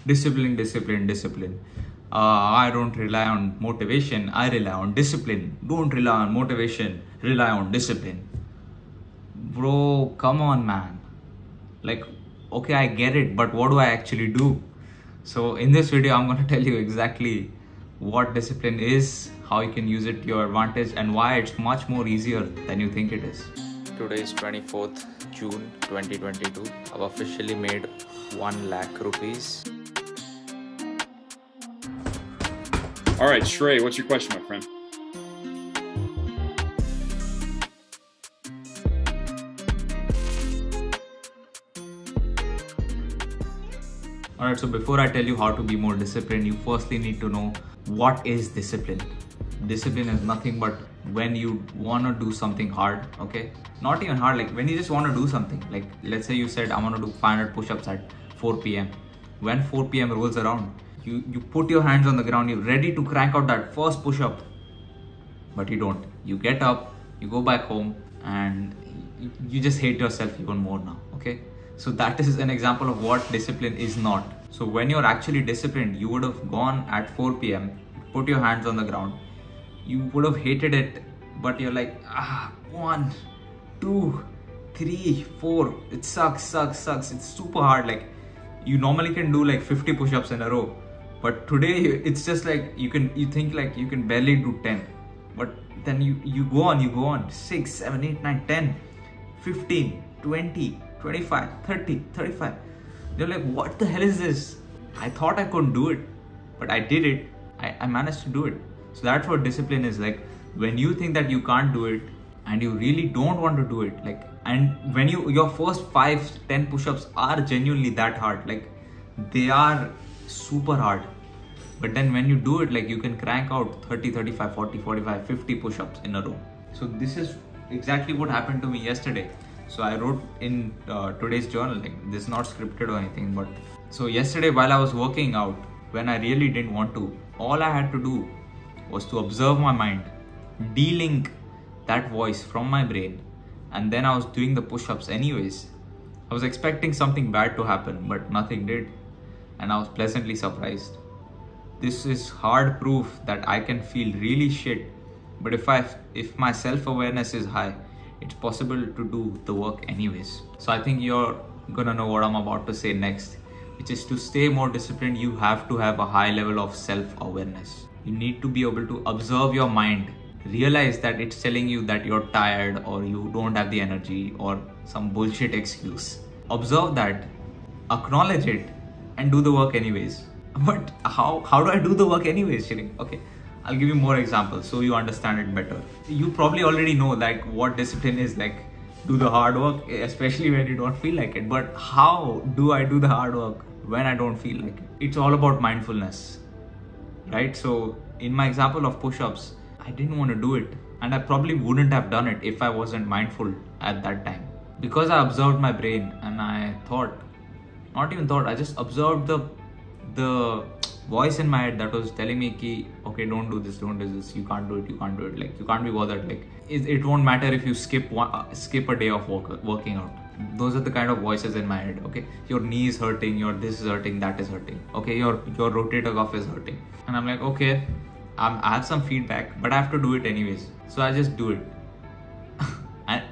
Discipline, discipline, discipline. I don't rely on motivation, I rely on discipline. Don't rely on motivation, rely on discipline. Bro, come on, man. Like, okay, I get it, but what do I actually do? So in this video, I'm going to tell you exactly what discipline is, how you can use it to your advantage, and why it's much more easier than you think it is. Today is 24th June 2022. I've officially made 1 lakh rupees. All right, Shrey, what's your question, my friend? Alright, so before I tell you how to be more disciplined, you firstly need to know what is discipline. Discipline is nothing but when you want to do something hard, okay? Not even hard, like when you just want to do something. Like let's say you said, I want to do 500 push-ups at 4 p.m. When 4 p.m. rolls around, you put your hands on the ground, you're ready to crank out that first push-up. But you don't. You get up, you go back home, and you just hate yourself even more now, okay? So that is an example of what discipline is not. So when you're actually disciplined, you would have gone at 4 p.m., put your hands on the ground, you would have hated it, but you're like, 1, 2, 3, 4, it sucks, it's super hard. Like you normally can do like 50 push-ups in a row, but today it's just like you think like you can barely do 10, but then you go on 6, 7, 8, 9, 10, 15, 20, 25, 30, 35. You're like, what the hell is this? I thought I couldn't do it, but I did it. I managed to do it. So that's what discipline is. Like when you think that you can't do it and you really don't want to do it, like, and when your first 5, 10 push-ups are genuinely that hard, like they are super hard. But then when you do it, like you can crank out 30, 35, 40, 45, 50 push-ups in a row. So this is exactly what happened to me yesterday. So I wrote in today's journal, like this is not scripted or anything, but so yesterday while I was working out, when I really didn't want to, all I had to do was to observe my mind, de-link that voice from my brain, and then I was doing the push-ups anyways. I was expecting something bad to happen, but nothing did, and I was pleasantly surprised. This is hard proof that I can feel really shit, but if my self-awareness is high, it's possible to do the work anyways. So I think you're gonna know what I'm about to say next, which is to stay more disciplined, you have to have a high level of self-awareness. You need to be able to observe your mind, realize that it's telling you that you're tired or you don't have the energy or some bullshit excuse. Observe that, acknowledge it, and do the work anyways. But how do I do the work anyways, Shri? Okay, I'll give you more examples so you understand it better. You probably already know like what discipline is, like do the hard work, especially when you don't feel like it. But how do I do the hard work when I don't feel like it? It's all about mindfulness, right? So in my example of push-ups, I didn't want to do it, and I probably wouldn't have done it if I wasn't mindful at that time. Because I observed my brain and I thought, not even thought, I just observed the voice in my head that was telling me ki, okay, don't do this, you can't do it, like you can't be bothered, like it won't matter if you skip a day of working out. Those are the kind of voices in my head. Okay, your knee is hurting, your this is hurting, that is hurting, okay, your rotator cuff is hurting, and I'm like, okay, I have some feedback, but I have to do it anyways, so I just do it.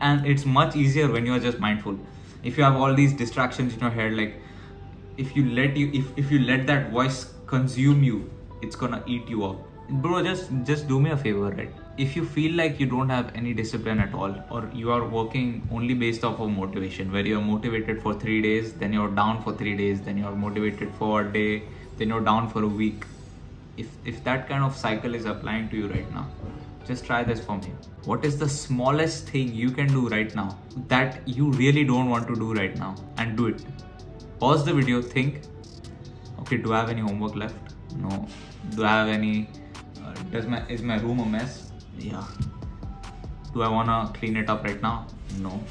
and it's much easier when you're just mindful. If you have all these distractions in your head, like if you let that voice consume you, it's gonna eat you up. Bro, just do me a favor, right? If you feel like you don't have any discipline at all, or you are working only based off of motivation, where you're motivated for 3 days, then you're down for 3 days, then you're motivated for a day, then you're down for a week. If that kind of cycle is applying to you right now, just try this for me. What is the smallest thing you can do right now that you really don't want to do right now, and do it? Pause the video, think, okay, do I have any homework left? No. Do I have any, is my room a mess? Yeah. Do I wanna clean it up right now? No.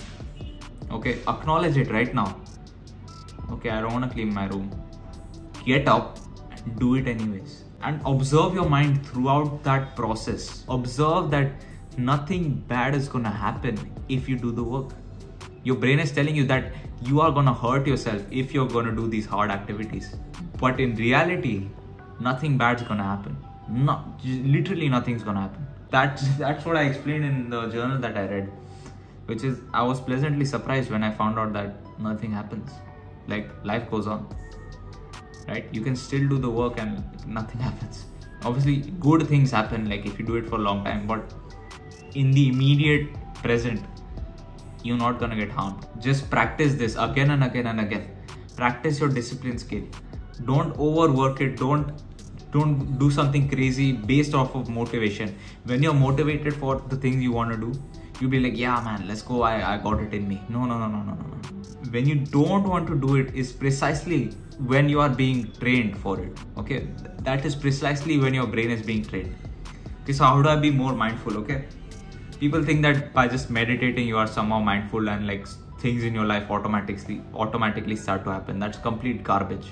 Okay, acknowledge it right now. Okay, I don't wanna clean my room. Get up and do it anyways. And observe your mind throughout that process. Observe that nothing bad is gonna happen if you do the work. Your brain is telling you that you are gonna hurt yourself if you're gonna do these hard activities. But in reality, nothing bad's gonna happen. Literally nothing's gonna happen. That's what I explained in the journal that I read, which is I was pleasantly surprised when I found out that nothing happens. Like, life goes on, right? You can still do the work and nothing happens. Obviously, good things happen, like if you do it for a long time, but in the immediate present, you're not gonna get harmed. Just practice this again and again and again. Practice your discipline skill. Don't overwork it. Don't do something crazy based off of motivation. When you're motivated for the things you want to do, you'll be like, yeah man, let's go, I got it in me. No. When you don't want to do it is precisely when you are being trained for it. Okay, that is precisely when your brain is being trained. Okay, so how do I be more mindful? Okay, people think that by just meditating you are somehow mindful and like things in your life automatically start to happen. That's complete garbage.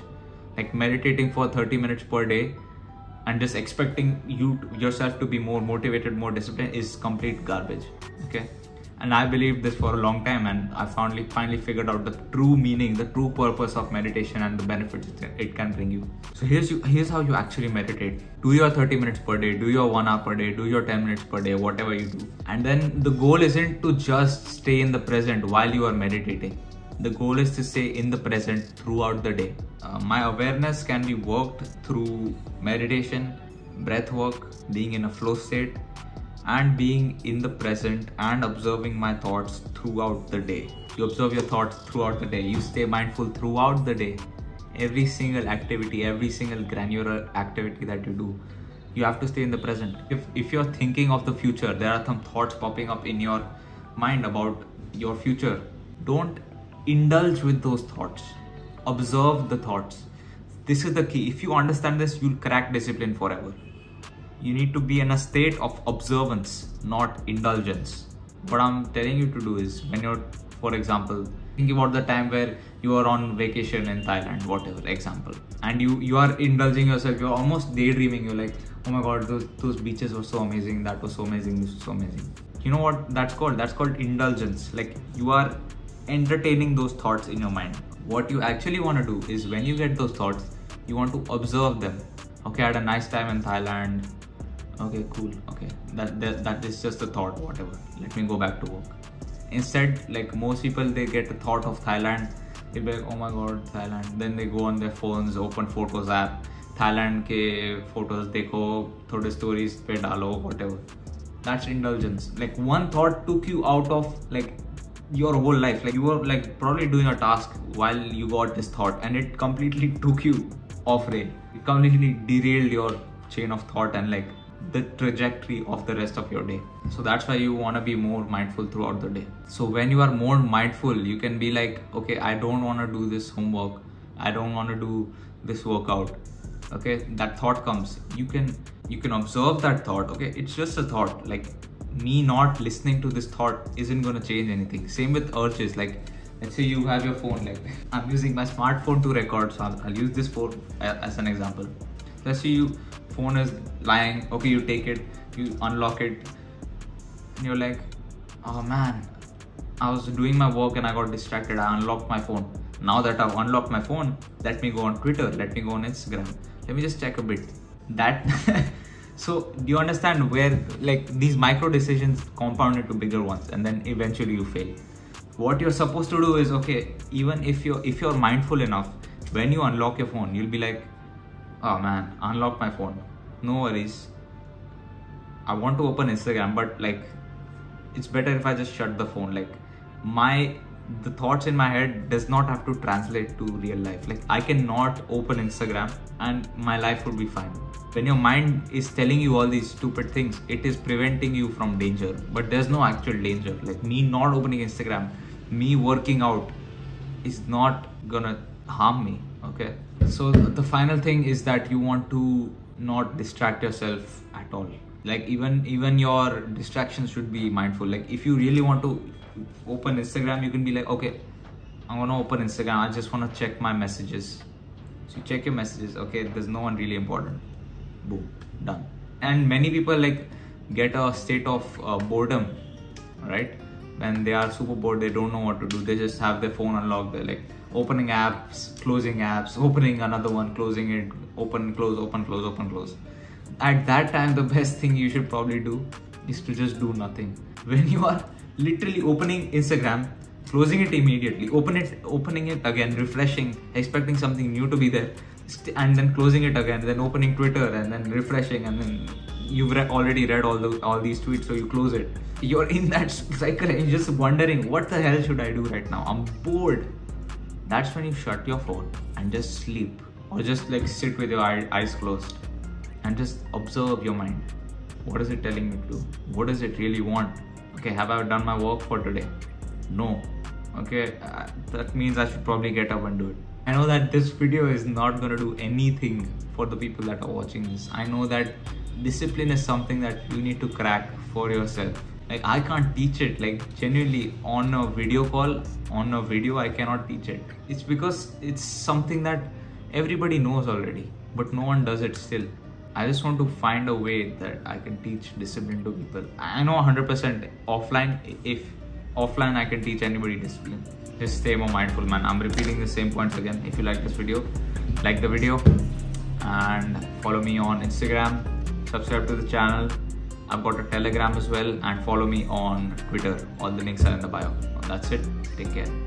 Like meditating for 30 minutes per day and just expecting yourself to be more motivated, more disciplined is complete garbage. Okay, and I believed this for a long time, and I finally figured out the true meaning, the true purpose of meditation and the benefits it can bring you. So here's how you actually meditate. Do your 30 minutes per day, do your 1 hour per day, do your 10 minutes per day, whatever you do. And then the goal isn't to just stay in the present while you are meditating. The goal is to stay in the present throughout the day. My awareness can be worked through meditation, breath work, being in a flow state, and being in the present and observing my thoughts throughout the day. You observe your thoughts throughout the day. You stay mindful throughout the day. Every single activity, every single granular activity that you do, you have to stay in the present. If you're thinking of the future, there are some thoughts popping up in your mind about your future. Don't indulge with those thoughts. Observe the thoughts. This is the key. If you understand this, you'll crack discipline forever. You need to be in a state of observance, not indulgence. What I'm telling you to do is, when you're, for example, think about the time where you are on vacation in Thailand, whatever example, and you are indulging yourself, you're almost daydreaming, you're like, oh my god, those beaches were so amazing, that was so amazing, this was so amazing. You know what that's called? That's called indulgence. Like, you are entertaining those thoughts in your mind. What you actually want to do is, when you get those thoughts, you want to observe them. Okay, I had a nice time in Thailand. Okay, cool. Okay, that is just a thought, whatever. Let me go back to work. Instead, like most people, they get the thought of Thailand. They'll be like, oh my god, Thailand. Then they go on their phones, open Photos app, Thailand ke photos dekho, thode stories pe dalo, whatever. That's indulgence. Like, one thought took you out of like your whole life. Like, you were like probably doing a task while you got this thought, and it completely took you off rail. It completely derailed your chain of thought and like the trajectory of the rest of your day. So that's why you want to be more mindful throughout the day. So when you are more mindful, you can be like, okay, I don't want to do this homework, I don't want to do this workout. Okay, that thought comes, you can observe that thought. Okay, it's just a thought. Like, me not listening to this thought isn't going to change anything. Same with urges. Like, let's say you have your phone, like I'm using my smartphone to record, so I'll use this phone as an example. Let's say your phone is lying. Okay, you take it, you unlock it, and you're like, oh man, I was doing my work and I got distracted. I unlocked my phone. Now that I've unlocked my phone, let me go on Twitter, let me go on Instagram, let me just check a bit. That so do you understand where like these micro decisions compound into bigger ones, and then eventually you fail? What you're supposed to do is, okay, even if you're mindful enough, when you unlock your phone, you'll be like, oh man, unlock my phone, no worries, I want to open Instagram, but like it's better if I just shut the phone. Like, the thoughts in my head does not have to translate to real life. Like, I cannot open Instagram and my life would be fine. When your mind is telling you all these stupid things, it is preventing you from danger, but there's no actual danger. Like, me not opening Instagram, me working out is not gonna harm me. Okay, so the final thing is that you want to not distract yourself at all. Like, even your distractions should be mindful. Like, if you really want to open Instagram, you can be like, okay, I'm gonna open Instagram, I just want to check my messages. So you check your messages. Okay, there's no one really important, boom, done. And many people like get a state of boredom, right? when they are super bored, they don't know what to do. They just have their phone unlocked. They're like opening apps, closing apps, opening another one, closing it, open, close, open, close, open, close. At that time, the best thing you should probably do is to just do nothing. When you are literally opening Instagram, closing it immediately, opening it again, refreshing, expecting something new to be there, and then closing it again, then opening Twitter and then refreshing, and then you've already read all these tweets, so you close it. You're in that cycle and you're just wondering, what the hell should I do right now? I'm bored. That's when you shut your phone and just sleep, or just like sit with your eyes closed and just observe your mind. What is it telling me to do? What does it really want? Okay, have I done my work for today? No. Okay, that means I should probably get up and do it. I know that this video is not going to do anything for the people that are watching this. I know that discipline is something that you need to crack for yourself. Like, I can't teach it, like genuinely on a video call, on a video, I cannot teach it. It's because it's something that everybody knows already, but no one does it still. I just want to find a way that I can teach discipline to people. I know 100% offline, if offline I can teach anybody discipline. Just stay more mindful, man. I'm repeating the same points again. If you like this video, like the video and follow me on Instagram, subscribe to the channel. I've got a Telegram as well, and follow me on Twitter. All the links are in the bio. That's it. Take care.